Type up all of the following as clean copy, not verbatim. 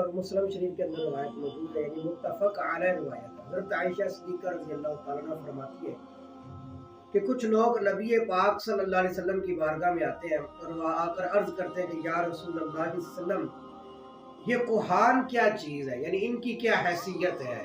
اور مسلم شریف کے اندر روایت موجود ہے، یعنی متفق علیہ روایت۔ حضرت عائشہ صدیقہ رضی اللہ تعالیٰ عنہ فرماتی ہے کہ کچھ لوگ نبی پاک صلی اللہ علیہ وسلم کی بارگاہ میں آتے ہیں اور وہ آ کر عرض کرتے ہیں کہ یا رسول اللہ صلی اللہ علیہ وسلم، یہ کوہان کیا چیز ہے، یعنی ان کی کیا حیثیت ہے؟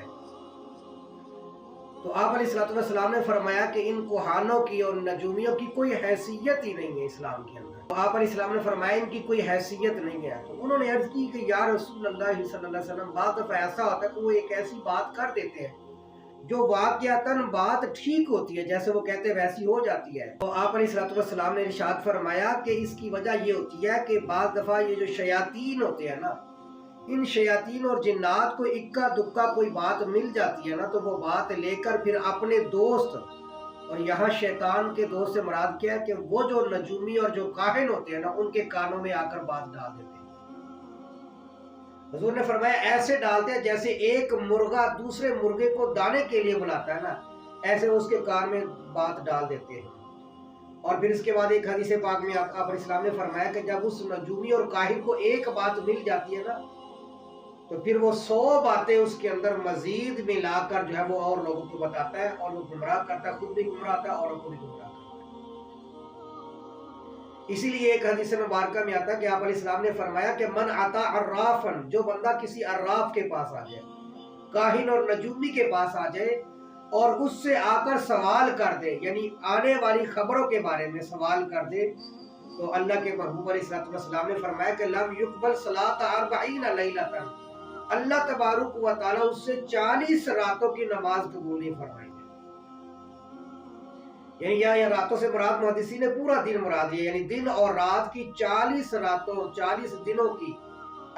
تو آپ علیہ السلام نے فرمایا کہ ان کوہانوں کی اور نجومیوں کی کوئی حیثیت ہی نہیں ہے اسلام کے اندر۔ تو آپ علیہ السلام نے فرمایا ان کی کوئی حیثیت نہیں ہے۔ تو انہوں نے عرض کی کہ یا رسول اللہ صلی اللہ علیہ وسلم، بعض دفعہ ایسا ہوتا ہے کہ وہ ایک ایسی بات کر دیتے ہیں جو واقعتاً بات ٹھیک ہوتی ہے، جیسے وہ کہتے ہیں ویسی ہو جاتی ہے۔ تو آپ علیہ السلام نے ارشاد فرمایا کہ اس کی وجہ یہ ہوتی ہے کہ بعض دفعہ یہ جو شیاطین ہوتے ہیں نا، ان شیاطین اور جنات کو اکا دکا کوئی بات مل جاتی ہے نا، تو وہ بات لے کر پھر اپنے دوست، اور یہاں شیطان کے دوست سے مراد کیا ہے کہ وہ جو نجومی اور جو کاہن ہوتے ہیں نا، ان کے کانوں میں آ کر بات ڈال دیتے ہیں۔ حضور نے فرمایا ایسے ڈالتے ہیں جیسے ایک مرغا دوسرے مرغے کو دانے کے لیے بلاتا ہے نا، ایسے اس کے کان میں بات ڈال دیتے ہیں۔ اور پھر اس کے بعد ایک حدیث پاک میں آپ علیہ السلام نے فرمایا کہ جب اس نجومی اور کاہن کو ایک بات مل جاتی ہے نا، تو پھر وہ 100 باتیں اس کے اندر مزید ملا کر جو ہے وہ اور لوگوں کو بتاتا ہے، اور وہ گمراہ کرتا ہے، خود بھی گمراہ ہوتا ہے اور کو بھی گمراہ کرتا ہے۔ اسی لیے ایک حدیث مبارکہ میں آتا ہے کہ آپ علیہ السلام نے فرمایا کہ من عطا عرافن، جو بندہ کسی عراف کے پاس آ جائے، کاہن اور نجومی کے پاس آ جائے اور اس سے آ کر سوال کر دے، یعنی آنے والی خبروں کے بارے میں سوال کر دے، تو اللہ کے محبوب علیہ السلام نے فرمایا کہ لم یقبل صلاۃ 40 لیلۃ، اللہ تبارک و تعالیٰ اس سے 40 راتوں کی نماز قبول نہیں فرمائیں گے۔ یعنی یہ راتوں سے مراد محدثین نے پورا دن مراد ہے، یعنی دن اور رات کی 40 راتوں 40 دنوں کی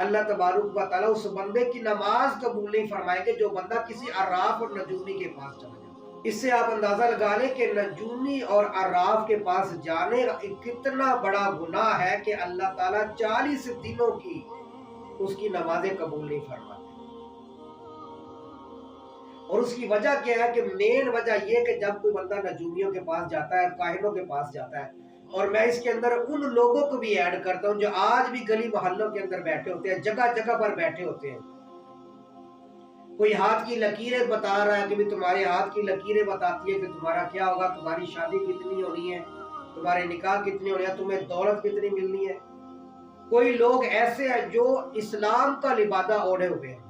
اللہ تبارک و تعالیٰ اس بندے کی نماز قبول نہیں فرمائیں گے جو بندہ کسی عراف اور نجومی کے پاس چلا جائے۔ اس سے آپ اندازہ لگا لیں کہ نجومی اور عراف کے پاس جانے کتنا بڑا گناہ ہے کہ اللہ تعالیٰ 40 دنوں کی اس کی نمازیں قبول نہیں فرماتے۔ اور اس کی وجہ کیا ہے کہ مین وجہ یہ کہ جب کوئی بندہ نجومیوں کے پاس جاتا ہے، کاہنوں کے پاس جاتا ہے، اور میں اس کے اندر ان لوگوں کو بھی ایڈ کرتا ہوں جو آج بھی گلی محلوں کے اندر بیٹھے ہوتے ہیں، جگہ جگہ پر بیٹھے ہوتے ہیں، کوئی ہاتھ کی لکیریں بتا رہا ہے کہ بھی تمہارے ہاتھ کی لکیریں بتاتی ہے کہ تمہارا کیا ہوگا، تمہاری شادی کتنی ہونی ہے، تمہارے نکاح کتنے ہونے ہیں، تمہیں دولت کتنی ملنی ہے۔ کوئی لوگ ایسے ہیں جو اسلام کا لبادہ اوڑھے ہوئے ہیں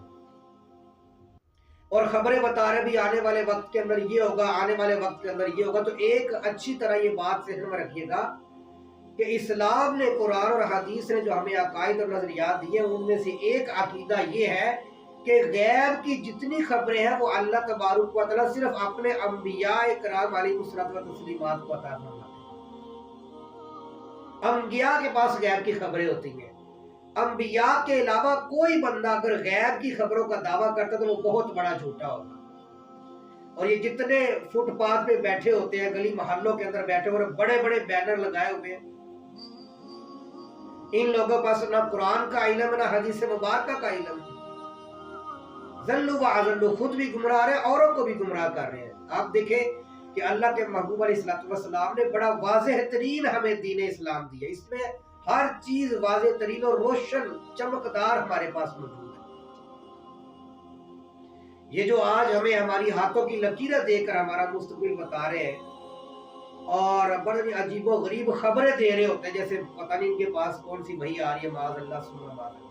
اور خبریں بتا رہے بھی آنے والے وقت کے اندر یہ ہوگا، آنے والے وقت کے اندر یہ ہوگا۔ تو ایک اچھی طرح یہ بات ذہن میں رکھیے گا کہ اسلام نے، قرآن اور حدیث نے جو ہمیں عقائد اور نظریات دیے ہیں، ان میں سے ایک عقیدہ یہ ہے کہ غیب کی جتنی خبریں ہیں وہ اللہ تبارک و تعالیٰ صرف اپنے انبیاء کرام علیہ الصلوۃ والتسلیمات کو عطا فرماتے ہیں۔ انبیاء کے پاس غیب کی خبریں ہوتی ہیں۔ انبیاء کے علاوہ کوئی بندہ اگر غیب کی خبروں کا دعویٰ کرتا تو وہ بہت بڑا جھوٹا ہوگا۔ اور یہ جتنے فٹ پاتھ پہ بیٹھے ہوتے ہیں، گلی محلوں کے اندر بیٹھے ہوئے، بڑے بڑے بینر لگائے ہوئے ہیں، ان لوگوں کے پاس نہ قرآن کا علم ہے، نہ حدیث مبارکہ کا علم ہے۔ ضلوا واضلوا، خود بھی گمراہ رہے ہیں، اوروں کو بھی گمراہ کر رہے ہیں۔ آپ دیکھیں کہ اللہ کے محبوب علیہ السلام نے بڑا واضح ترین ہمیں دین اسلام دیا، اس میں ہر چیز واضح ترین اور روشن چمکدار ہمارے پاس موجود ہے۔ یہ جو آج ہمیں ہماری ہاتھوں کی لکیریں دے کر ہمارا مستقبل بتا رہے ہیں اور بڑی عجیب و غریب خبریں دے رہے ہوتے ہیں، جیسے پتہ نہیں ان کے پاس کون سی وحی آ رہی ہے، معاذ اللہ سبحانہ اللہ۔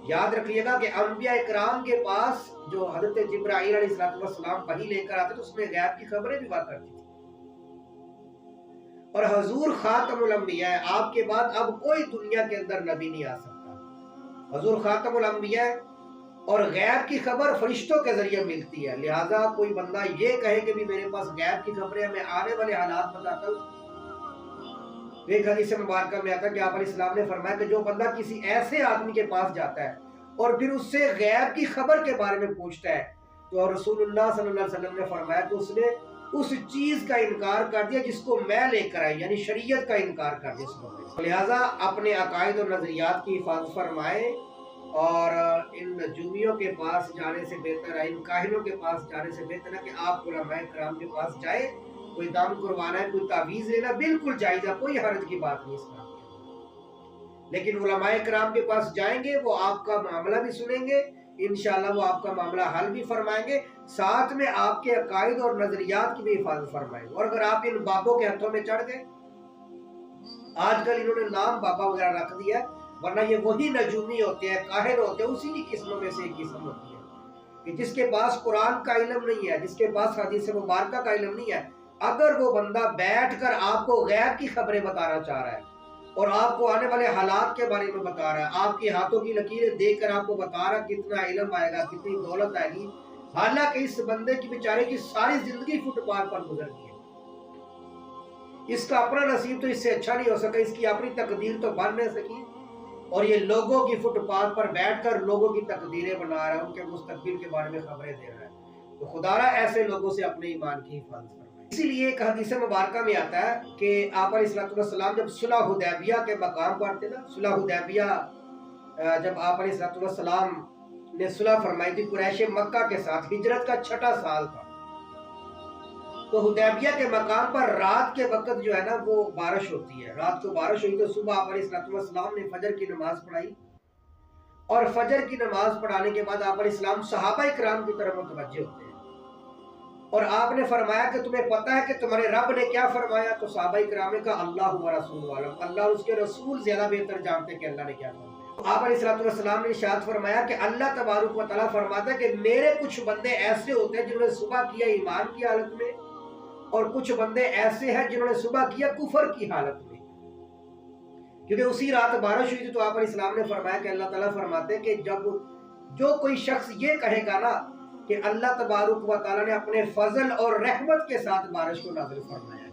یاد رکھیے گا کہ انبیاء اکرام کے پاس جو حضرت جبرائیل علیہ السلام وحی لے کر آتے تو اس میں غیب کی خبریں بھی ہوا کرتی تھی۔ اور حضور خاتم الانبیاء ہے، آپ کے بعد اب کوئی دنیا کے اندر نبی نہیں آ سکتا۔ حضور خاتم الانبیاء ہے اور غیب کی خبر فرشتوں کے ذریعے ملتی ہے، لہٰذا کوئی بندہ یہ کہے کہ بھی میرے پاس غیب کی خبریں، میں آنے والے حالات بتاتا ہوں۔ ایک حدیث مبارکہ میں آتا ہے کہ آپ علیہ السلام نے فرمایا کہ جو بندہ کسی ایسے آدمی کے پاس جاتا ہے اور پھر اس سے غیب کی خبر کے بارے میں پوچھتا ہے، تو رسول اللہ صلی اللہ علیہ وسلم نے فرمایا کہ اس نے اس چیز کا انکار کر دیا جس کو میں لے کر آئی، یعنی شریعت کا انکار کر دیا اس کو۔ لہٰذا اپنے عقائد اور نظریات کی حفاظت فرمائے، اور ان نجومیوں کے پاس جانے سے بہتر ہے، ان کاہنوں کے پاس جانے سے بہتر ہے کہ آپ علماء کرام کے پاس جائیں۔ کوئی دم قربانا ہے، کوئی تعویذ لینا بالکل جائز ہے، کوئی حرج کی بات نہیں اس کا۔ لیکن علماء کرام کے پاس جائیں گے، وہ آپ کا معاملہ بھی سنیں گے، انشاءاللہ وہ آپ کا معاملہ حل بھی فرمائیں گے، ساتھ میں آپ کے عقائد اور نظریات کی بھی حفاظت فرمائیں گے۔ اور اگر آپ ان بابوں کے ہاتھوں میں چڑھ گئے، آج کل انہوں نے نام بابا وغیرہ رکھ دیا، ورنہ یہ وہی نجومی ہوتے ہیں، کاہن ہوتے ہیں، اسی کی قسموں میں سے ایک قسم ہوتی ہے کہ جس کے پاس قرآن کا علم نہیں ہے، جس کے پاس حدیث مبارکہ کا علم نہیں ہے، اگر وہ بندہ بیٹھ کر آپ کو غیب کی خبریں بتانا چاہ رہا ہے اور آپ کو آنے والے حالات کے بارے میں بتا رہا ہے، آپ کے ہاتھوں کی لکیریں دیکھ کر آپ کو بتا رہا ہے کتنا علم آئے گا، کتنی دولت آئے گی، حالانکہ اس بندے کی بیچارے کی ساری زندگی فٹ پاتھ پر گزر گئی ہے، اس کا اپنا نصیب تو اس سے اچھا نہیں ہو سکا، اس کی اپنی تقدیر تو بن نہیں سکی، اور یہ لوگوں کی فٹ پاتھ پر بیٹھ کر لوگوں کی تقدیریں بنا رہا ہے، ان کے مستقبل کے بارے میں خبریں دے رہا ہے۔ تو خدا را ایسے لوگوں سے اپنے ایمان کی حفاظت فرمائے۔ اسی لیے ایک حدیث مبارکہ میں آتا ہے کہ آپ علیہ السلام جب صلح حدیبیہ کے مقام پر تھے نا، صلح حدیبیہ جب آپ علیہ السلام نے صلح فرمائی تھی قریش مکہ کے ساتھ، ہجرت کا 6واں سال تھا، تو حدیبیہ کے مقام پر رات کے وقت جو ہے نا وہ بارش ہوتی ہے، رات کو بارش ہوئی تو صبح آپ علیہ السلام نے فجر کی نماز پڑھائی، اور فجر کی نماز پڑھانے کے بعد آپ علیہ السلام صحابہ کرام کی طرف متوجہ ہوتے ہیں، اور آپ نے فرمایا کہ تمہیں پتہ ہے کہ تمہارے رب نے کیا فرمایا؟ تو صحابہ کرام نے کہا اللہ و رسول عالم، اللہ اور اس کے رسول زیادہ بہتر جانتے ہیں کہ اللہ نے کیا فرمایا۔ آپ علیہ السلام نے ارشاد فرمایا کہ اللہ تبارک و تعالیٰ فرماتا ہے کہ میرے کچھ بندے ایسے ہوتے ہیں جنہوں نے صبح کیا ایمان کی حالت میں، اور کچھ بندے ایسے ہیں جنہوں نے صبح کیا کفر کی حالت میں، کیونکہ اسی رات بارش ہوئی تھی۔ تو آپ علیہ السلام نے فرمایا کہ اللہ تعالیٰ فرماتے ہیں کہ جب جو کوئی شخص یہ کہے گا نا کہ اللہ تبارک و تعالیٰ نے اپنے فضل اور رحمت کے ساتھ بارش کو نازل فرمایا ہے،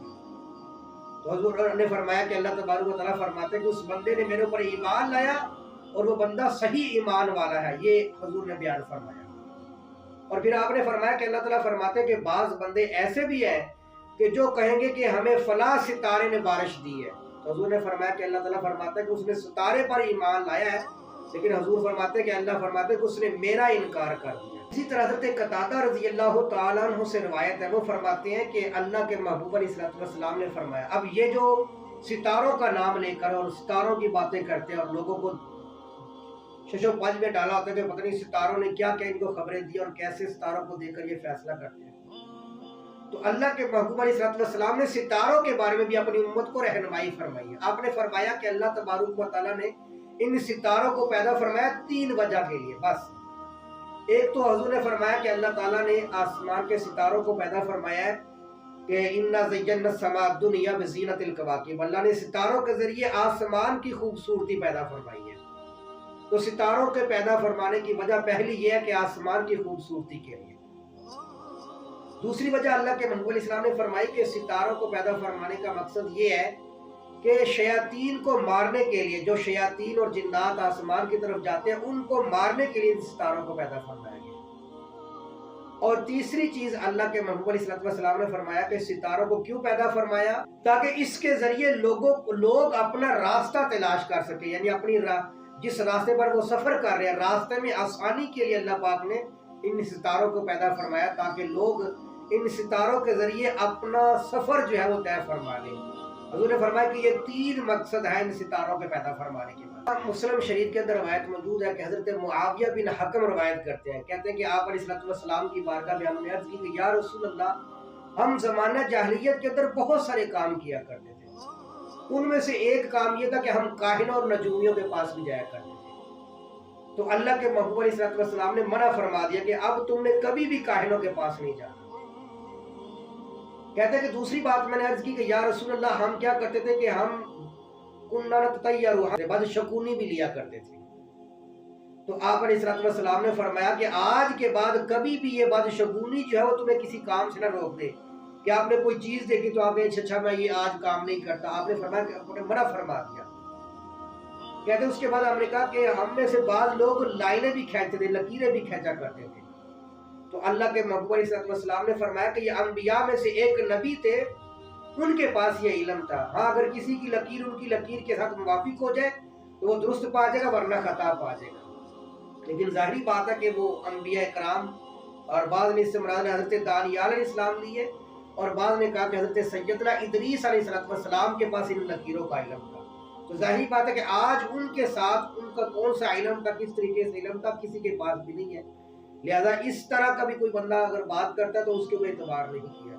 تو حضور نے فرمایا کہ اللہ تبارک و تعالیٰ فرماتے ہیں کہ اس بندے نے میرے اوپر ایمان لایا اور وہ بندہ صحیح ایمان والا ہے، یہ حضور نے بیان فرمایا۔ اور پھر آپ نے فرمایا کہ اللہ تعالیٰ فرماتے ہیں کہ بعض بندے ایسے بھی ہیں کہ جو کہیں گے کہ ہمیں فلاں ستارے نے بارش دی ہے، تو حضور نے فرمایا کہ اللہ تعالیٰ فرماتا ہے کہ اس نے ستارے پر ایمان لایا ہے، لیکن حضور فرماتے ہیں کہ اللہ فرماتے ہیں کہ اس نے میرا انکار کر دیا۔ اسی طرح حضرت قتادہ رضی اللہ تعالیٰ عنہ سے روایت ہے، وہ فرماتے ہیں کہ اللہ کے محبوب علیہ السلام نے فرمایا، اب یہ جو ستاروں کا نام لے کر اور ستاروں کی باتیں کرتے ہیں اور لوگوں کو شش و پنج میں ڈالا ہوتا ہے کہ پتہ نہیں ستاروں نے کیا کیا ان کو خبریں دی اور کیسے ستاروں کو دیکھ کر یہ فیصلہ کرتے ہیں، تو اللہ کے محبوب علیہ السلام نے ستاروں کے بارے میں بھی اپنی امت کو رہنمائی فرمائی ہے۔ آپ نے فرمایا کہ اللہ تبارک و تعالیٰ نے ان ستاروں کو پیدا فرمایا 3 وجہ کے لیے، بس ایک تو حضور نے فرمایا کہ اللہ تعالیٰ نے آسمان کے ستاروں کو پیدا فرمایا ہے کہ اِنَّا زَيَّنَّا السَّمَاءَ الدُّنْيَا بِزِينَةِ الْكَوَاكِبِ، اللہ نے ستاروں کے ذریعے آسمان کی خوبصورتی پیدا فرمائی ہے، تو ستاروں کے پیدا فرمانے کی وجہ پہلی یہ ہے کہ آسمان کی خوبصورتی کے لیے۔ دوسری وجہ اللہ کے محبوب علیہ السلام نے فرمائی کہ ستاروں کو پیدا فرمانے کا مقصد یہ ہے کہ شیاطین کو مارنے کے لیے، جو شیاطین اور جنات آسمان کی طرف جاتے ہیں ان کو مارنے کے لیے ستاروں کو پیدا فرمایا گیا۔ اور تیسری چیز اللہ کے محبوب علیہ السلام نے فرمایا کہ ستاروں کو کیوں پیدا فرمایا؟ تاکہ اس کے ذریعے لوگ اپنا راستہ تلاش کر سکیں، یعنی اپنی جس راستے پر وہ سفر کر رہے ہیں راستے میں آسانی کے لیے اللہ پاک نے ان ستاروں کو پیدا فرمایا، تاکہ لوگ ان ستاروں کے ذریعے اپنا سفر جو ہے وہ طے فرما لیں۔ حضور نے فرمایا کہ یہ 3 مقصد ہیں ان ستاروں کے پیدا فرمانے کے بعد۔ مسلم شریف کے اندر روایت موجود ہے کہ حضرت معاویہ بن حکم روایت کرتے ہیں، کہتے ہیں کہ آپ علیہ السلام کی بارگاہ میں ہم نے عرض کی کہ یا رسول اللہ، ہم زمانہ جاہلیت کے اندر بہت سارے کام کیا کرتے تھے، ان میں سے ایک کام یہ تھا کہ ہم کاہنوں اور نجومیوں کے پاس بھی جایا کرتے تھے، تو اللہ کے محبوب علیہ السلام نے منع فرما دیا کہ اب تم نے کبھی بھی کاہنوں کے پاس نہیں جانا۔ کہتے ہیں کہ دوسری بات میں نے عرض کی کہ یا رسول اللہ، ہم کیا کرتے تھے کہ ہم کننا نتطیر، بدشگونی بھی لیا کرتے تھے، تو آپ علیہ السلام نے فرمایا کہ آج کے بعد کبھی بھی یہ بدشگونی جو ہے وہ تمہیں کسی کام سے نہ روک دے، کہ آپ نے کوئی چیز دیکھی تو آپ نے اچھا میں یہ آج کام نہیں کرتا، آپ نے فرمایا کہ آپ نے منع فرما دیا۔ کہتے ہیں اس کے بعد ہم نے کہا کہ ہم میں سے بعض لوگ لائنیں بھی کھینچتے تھے، لکیریں بھی کھینچا کرتے تھے، تو اللہ کے محبوب علیہ السلام نے فرمایا کہ یہ انبیاء میں سے ایک نبی تھے، ان کے پاس یہ علم تھا، ہاں اگر کسی کی لکیر ان کی لکیر کے ساتھ موافق ہو جائے تو وہ درست پا جائے گا، ورنہ خطا پا جائے گا۔ لیکن ظاہری بات ہے کہ وہ انبیاء کرام، اور بعض نے اس سے مراد حضرت دانیال علیہ السلام لیے، اور بعض نے کہا کہ حضرت سیدنا ادریس علیہ السلام کے پاس ان لکیروں کا علم تھا۔ تو ظاہری بات ہے کہ آج ان کے ساتھ ان کا کون سا علم تھا، کس طریقے سے علم تھا، کسی کے پاس بھی نہیں ہے. لہذا اس طرح کا بھی کوئی بندہ اگر بات کرتا ہے تو اس کے اوپر اعتبار نہیں کیا.